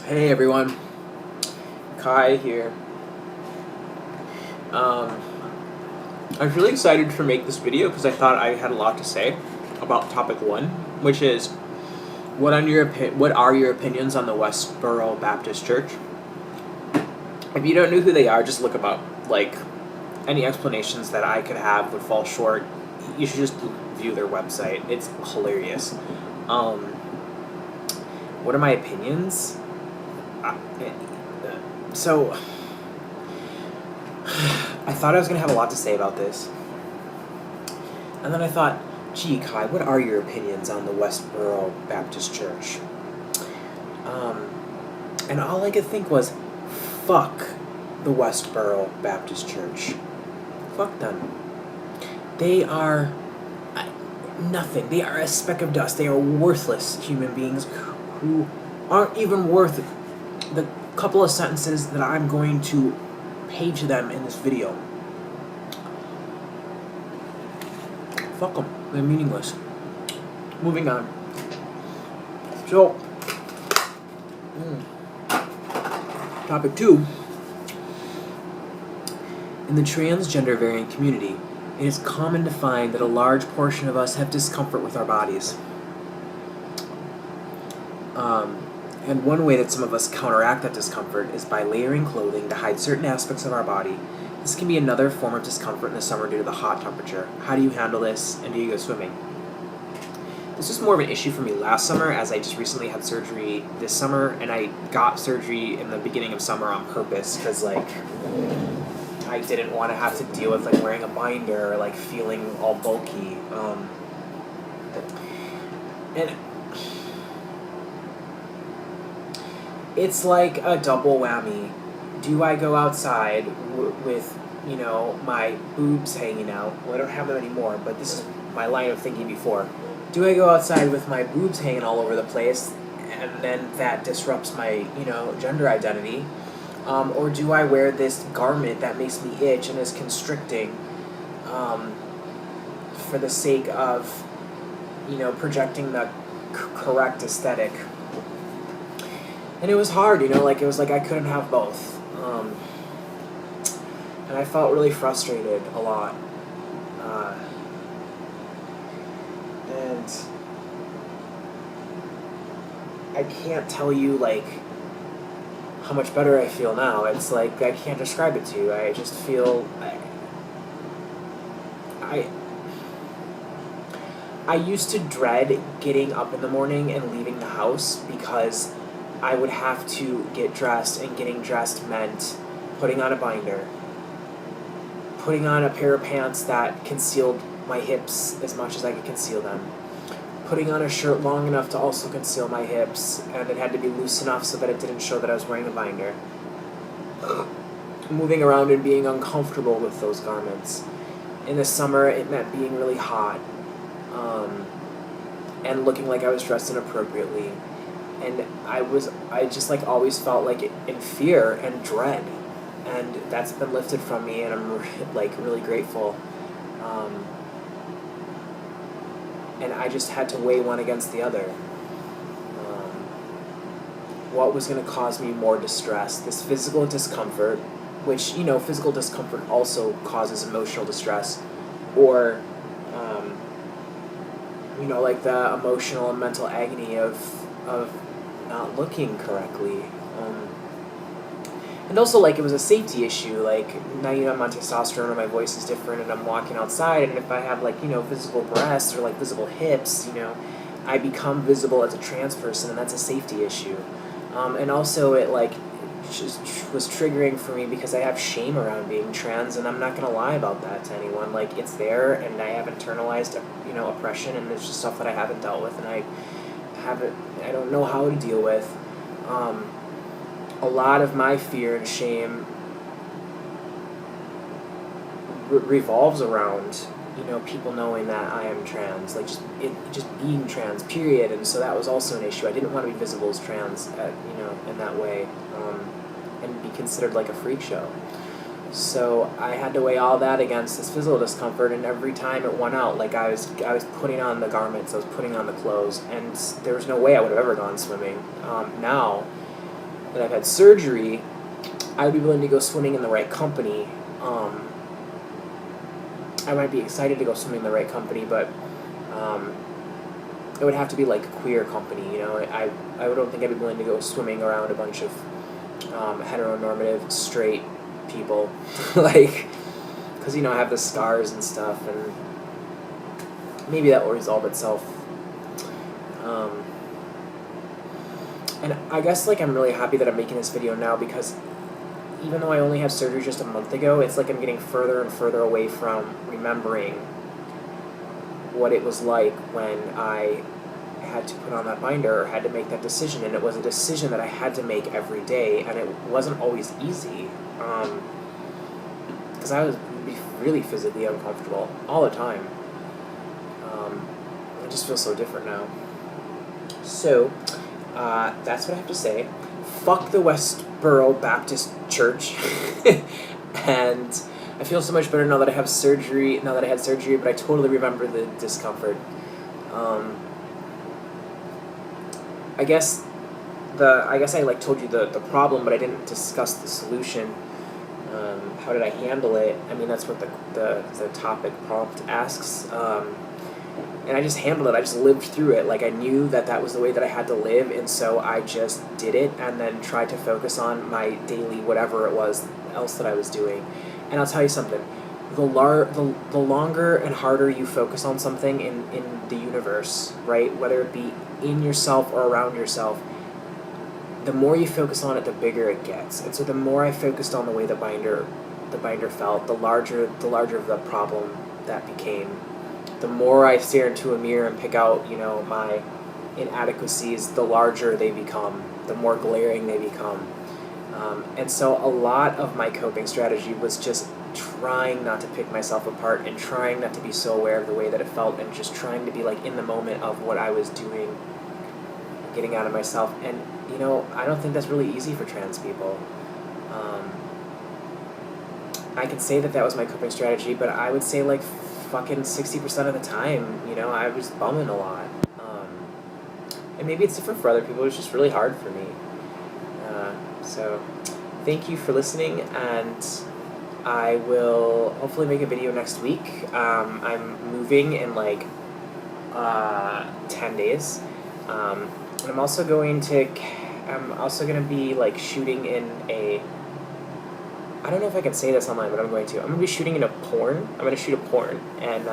Hey everyone, Kai here. I was really excited to make this video because I thought I had a lot to say about topic one, which is what are your opinions on the Westboro Baptist Church? If you don't know who they are, just look them up. Like, any explanations that I could have would fall short. You should just view their website. It's hilarious. What are my opinions? So, I thought I was going to have a lot to say about this. And then I thought, gee, Kai, what are your opinions on the Westboro Baptist Church? And all I could think was, fuck the Westboro Baptist Church. Fuck them. They are nothing. They are a speck of dust. They are worthless human beings who aren't even worth the couple of sentences that I'm going to pay to them in this video. Fuck them. They're meaningless. Moving on. So, topic 2. In the transgender variant community, it is common to find that a large portion of us have discomfort with our bodies. And one way that some of us counteract that discomfort is by layering clothing to hide certain aspects of our body. This can be another form of discomfort in the summer due to the hot temperature. How do you handle this, and do you go swimming? This was more of an issue for me last summer, as I just recently had surgery this summer, and I got surgery in the beginning of summer on purpose, because, like, I didn't want to have to deal with, like, wearing a binder or, like, feeling all bulky. And it's like a double whammy. Do I go outside with, my boobs hanging out? Well, I don't have them anymore, but this is my line of thinking before. Do I go outside with my boobs hanging all over the place, and then that disrupts my, gender identity? Or do I wear this garment that makes me itch and is constricting for the sake of, projecting the correct aesthetic? And it was hard, it was like I couldn't have both. And I felt really frustrated a lot. And I can't tell you, how much better I feel now. It's like, I can't describe it to you. I just feel, I used to dread getting up in the morning and leaving the house because I would have to get dressed, and getting dressed meant putting on a binder, putting on a pair of pants that concealed my hips as much as I could conceal them, putting on a shirt long enough to also conceal my hips, and it had to be loose enough so that it didn't show that I was wearing a binder. Moving around and being uncomfortable with those garments. In the summer, it meant being really hot, and looking like I was dressed inappropriately. And I just always felt in fear and dread, and that's been lifted from me, and I'm really grateful. And I just had to weigh one against the other. What was going to cause me more distress? This physical discomfort, which, physical discomfort also causes emotional distress, or, the emotional and mental agony of not looking correctly. And also, it was a safety issue. Now, I'm on testosterone and my voice is different, and I'm walking outside, and if I have, visible breasts or, visible hips, I become visible as a trans person, and that's a safety issue. And also, it, just was triggering for me because I have shame around being trans, and I'm not going to lie about that to anyone. It's there, and I have internalized, oppression, and there's just stuff that I haven't dealt with, and I don't know how to deal with. A lot of my fear and shame revolves around, people knowing that I am trans, just being trans, period. And so that was also an issue. I didn't want to be visible as trans, in that way, and be considered like a freak show. So I had to weigh all that against this physical discomfort, and every time it won out, I was putting on the garments, I was putting on the clothes, and there was no way I would have ever gone swimming. Now, that I've had surgery, I would be willing to go swimming in the right company. I might be excited to go swimming in the right company, but it would have to be like a queer company, you know. I don't think I'd be willing to go swimming around a bunch of heteronormative straight people, like, because, you know, I have the scars and stuff, and maybe that will resolve itself. And I guess, like, I'm really happy that I'm making this video now, because even though I only had surgery just a month ago, it's like I'm getting further and further away from remembering what it was like when I had to put on that binder or had to make that decision. And it was a decision that I had to make every day, and it wasn't always easy, because I was really physically uncomfortable all the time. I just feel so different now. So that's what I have to say. Fuck the Westboro Baptist Church. And I feel so much better now that I have surgery. Now that I had surgery, but I totally remember the discomfort. I guess I like told you the problem, but I didn't discuss the solution. How did I handle it? I mean, that's what the topic prompt asks. And I just handled it. I just lived through it. Like, I knew that was the way that I had to live, and so I just did it, and then tried to focus on my daily whatever it was else that I was doing. And I'll tell you something. The longer and harder you focus on something in the universe, right, whether it be in yourself or around yourself, the more you focus on it, the bigger it gets. And so the more I focused on the way the binder felt, the larger of the problem that became. The more I stare into a mirror and pick out, you know, my inadequacies, the larger they become, the more glaring they become. And so a lot of my coping strategy was just trying not to pick myself apart and trying not to be so aware of the way that it felt, and just trying to be, like, in the moment of what I was doing, getting out of myself. And, you know, I don't think that's really easy for trans people. I could say that was my coping strategy, but I would say, like, fucking 60% of the time, you know, I was bumming a lot. And maybe it's different for other people. It was just really hard for me. So thank you for listening, and I will hopefully make a video next week. I'm moving in like 10 days. And I'm also going to be like shooting in a, I don't know if I can say this online, but I'm going to be shooting in a porn. I'm going to shoot a porn, and